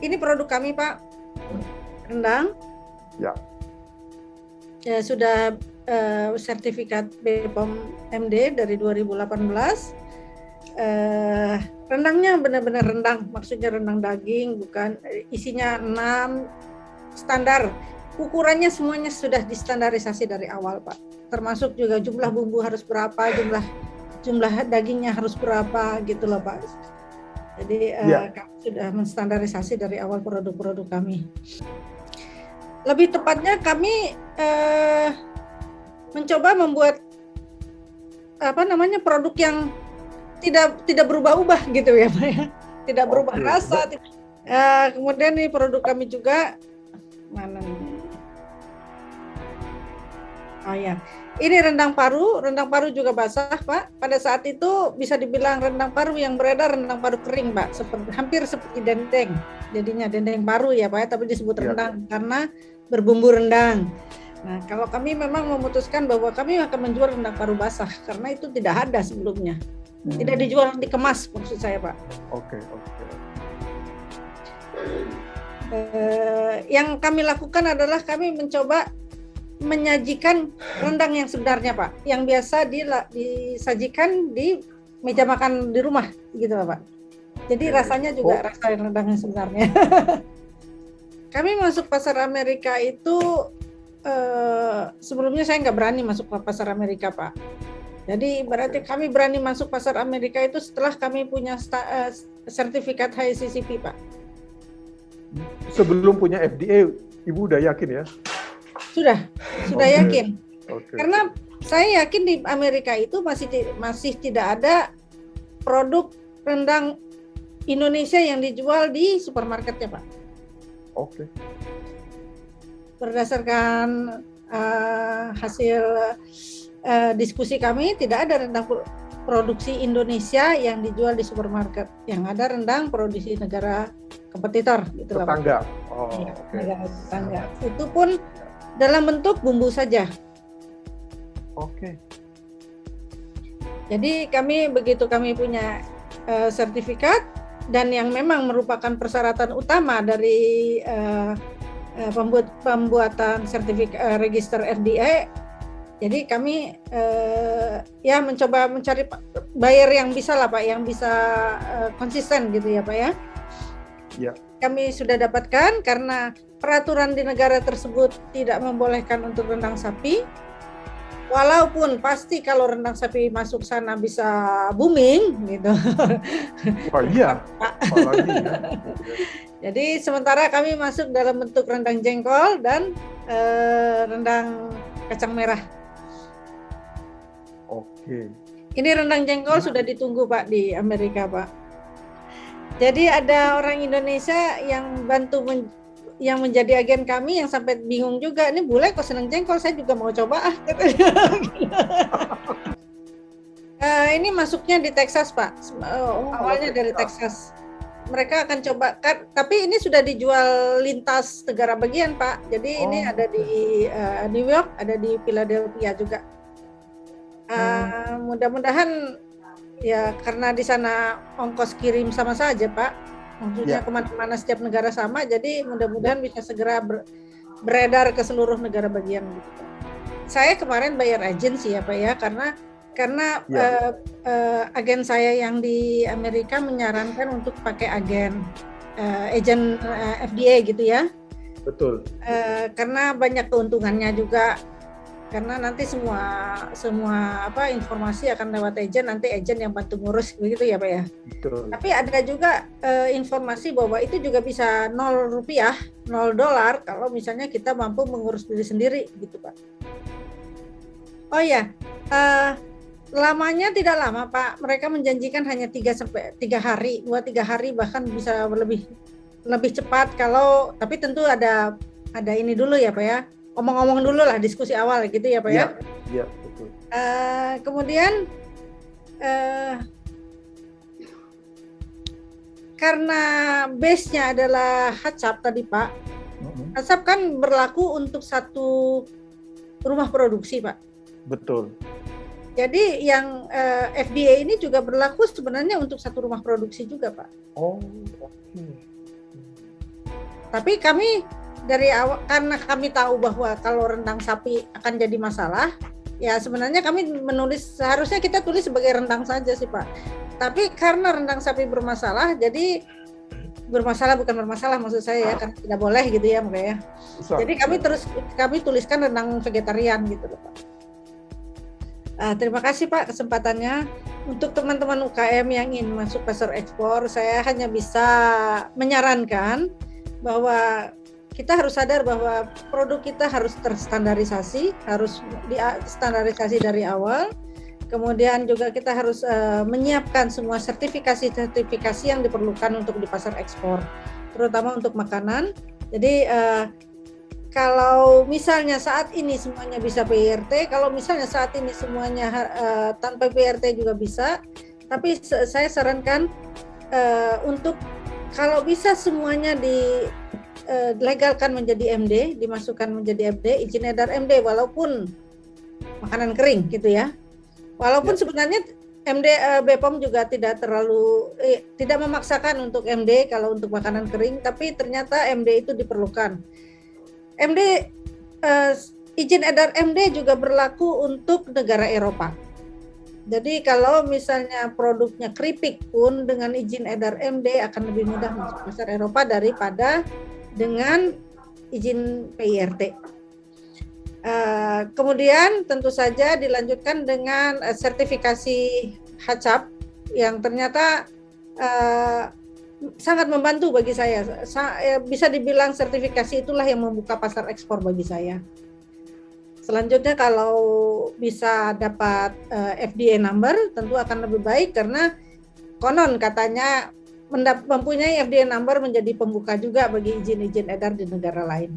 ini produk kami Pak, rendang. Ya. Ya, sudah sertifikat BPOM MD dari 2018. Rendangnya benar-benar rendang, maksudnya rendang daging, bukan isinya 6 standar. Ukurannya semuanya sudah distandarisasi dari awal Pak. Termasuk juga jumlah bumbu harus berapa, jumlah dagingnya harus berapa gitu loh Pak. Jadi kami sudah menstandarisasi dari awal produk-produk kami. Lebih tepatnya kami mencoba membuat produk yang tidak berubah-ubah gitu ya Pak ya. Tidak berubah rasa. Kemudian nih produk kami juga mana nih? Oh ya. Ini rendang paru juga basah Pak. Pada saat itu bisa dibilang rendang paru yang beredar rendang paru kering Pak, hampir seperti dendeng. Jadinya dendeng paru ya Pak ya, tapi disebut rendang karena berbumbu rendang. Nah, kalau kami memang memutuskan bahwa kami akan menjual rendang paru basah karena itu tidak ada sebelumnya. Tidak dijual dikemas maksud saya Pak. Oke. Yang kami lakukan adalah kami mencoba menyajikan rendang yang sebenarnya Pak, yang biasa disajikan di meja makan di rumah gitu Pak. Jadi rasanya juga rasa rendang yang sebenarnya. Kami masuk pasar Amerika itu sebelumnya saya nggak berani masuk ke pasar Amerika Pak. Jadi berarti kami berani masuk pasar Amerika itu setelah kami punya sertifikat HACCP Pak. Sebelum punya FDA, Ibu udah yakin ya? Sudah yakin. Karena saya yakin di Amerika itu masih tidak ada produk rendang Indonesia yang dijual di supermarketnya Pak. Oke. Berdasarkan hasil diskusi kami, tidak ada rendang produksi Indonesia yang dijual di supermarket. Yang ada rendang produksi negara kompetitor gitu Pak. Tetangga. Negara tetangga. Itu pun dalam bentuk bumbu saja. Oke. Jadi begitu kami punya sertifikat dan yang memang merupakan persyaratan utama dari pembuatan sertifikat register FDA. Jadi kami mencoba mencari buyer yang bisa lah Pak, yang bisa konsisten gitu ya Pak ya. Ya. Kami sudah dapatkan karena peraturan di negara tersebut tidak membolehkan untuk rendang sapi. Walaupun pasti kalau rendang sapi masuk sana bisa booming gitu. Wah iya. Apalagi ya. Jadi sementara kami masuk dalam bentuk rendang jengkol dan rendang kacang merah. Oke. Ini rendang jengkol sudah ditunggu Pak di Amerika Pak. Jadi ada orang Indonesia yang yang menjadi agen kami yang sampai bingung juga, ini bule kok seneng jengkol, saya juga mau coba ini masuknya di Texas Pak, awalnya dari Texas. Mereka akan coba, tapi ini sudah dijual lintas negara bagian Pak. Jadi ini ada di New York, ada di Philadelphia juga. Mudah-mudahan ya karena di sana ongkos kirim sama saja Pak, maksudnya kemana-mana setiap negara sama, jadi mudah-mudahan bisa segera beredar ke seluruh negara bagian gitu. Saya kemarin bayar agensi ya Pak ya, karena agen saya yang di Amerika menyarankan untuk pakai agen FDA gitu ya. Betul. Karena banyak keuntungannya juga. Karena nanti semua informasi akan lewat agen, nanti agen yang bantu ngurus begitu ya Pak ya. Betul. Tapi ada juga informasi bahwa itu juga bisa $0 kalau misalnya kita mampu mengurus diri sendiri gitu Pak. Oh ya, lamanya tidak lama Pak. Mereka menjanjikan hanya 2-3 hari bahkan bisa lebih cepat tapi tentu ada ini dulu ya Pak ya. Omong-omong dulu lah, diskusi awal gitu ya Pak ya. Iya, betul. Kemudian karena base-nya adalah HACCP tadi Pak. HACCP kan berlaku untuk satu rumah produksi Pak. Betul. Jadi yang FDA ini juga berlaku sebenarnya untuk satu rumah produksi juga Pak. Oh, oke. Tapi kami dari awal, karena kami tahu bahwa kalau rendang sapi akan jadi masalah, ya sebenarnya kami menulis, seharusnya kita tulis sebagai rendang saja sih Pak. Tapi karena rendang sapi bermasalah, jadi bermasalah bukan bermasalah maksud saya ya, karena tidak boleh gitu ya makanya. Jadi kami tuliskan rendang vegetarian gitu loh Pak. Terima kasih Pak kesempatannya. Untuk teman-teman UKM yang ingin masuk pasar ekspor, saya hanya bisa menyarankan bahwa kita harus sadar bahwa produk kita harus terstandarisasi, harus distandarisasi dari awal. Kemudian juga kita harus menyiapkan semua sertifikasi yang diperlukan untuk di pasar ekspor, terutama untuk makanan. Jadi kalau misalnya saat ini semuanya bisa PIRT, kalau misalnya saat ini semuanya tanpa PIRT juga bisa, tapi saya sarankan untuk kalau bisa semuanya dilegalkan menjadi MD, dimasukkan menjadi MD, izin edar MD walaupun makanan kering gitu ya. Walaupun sebenarnya MD BPOM juga tidak memaksakan untuk MD kalau untuk makanan kering, tapi ternyata MD itu diperlukan. MD izin edar MD juga berlaku untuk negara Eropa. Jadi kalau misalnya produknya keripik pun dengan izin edar MD akan lebih mudah masuk pasar Eropa daripada dengan izin PIRT. Kemudian tentu saja dilanjutkan dengan sertifikasi HACCP yang ternyata sangat membantu bagi saya. Bisa dibilang sertifikasi itulah yang membuka pasar ekspor bagi saya. Selanjutnya kalau bisa dapat FDA number tentu akan lebih baik karena konon katanya mempunyai FDA number menjadi pembuka juga bagi izin-izin edar di negara lain.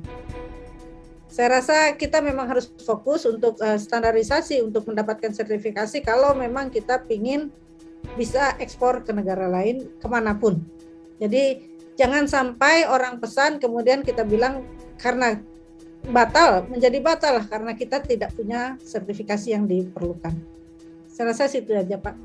Saya rasa kita memang harus fokus untuk standarisasi untuk mendapatkan sertifikasi kalau memang kita ingin bisa ekspor ke negara lain kemanapun. Jadi jangan sampai orang pesan kemudian kita bilang karena menjadi batal karena kita tidak punya sertifikasi yang diperlukan. Saya rasa itu aja Pak.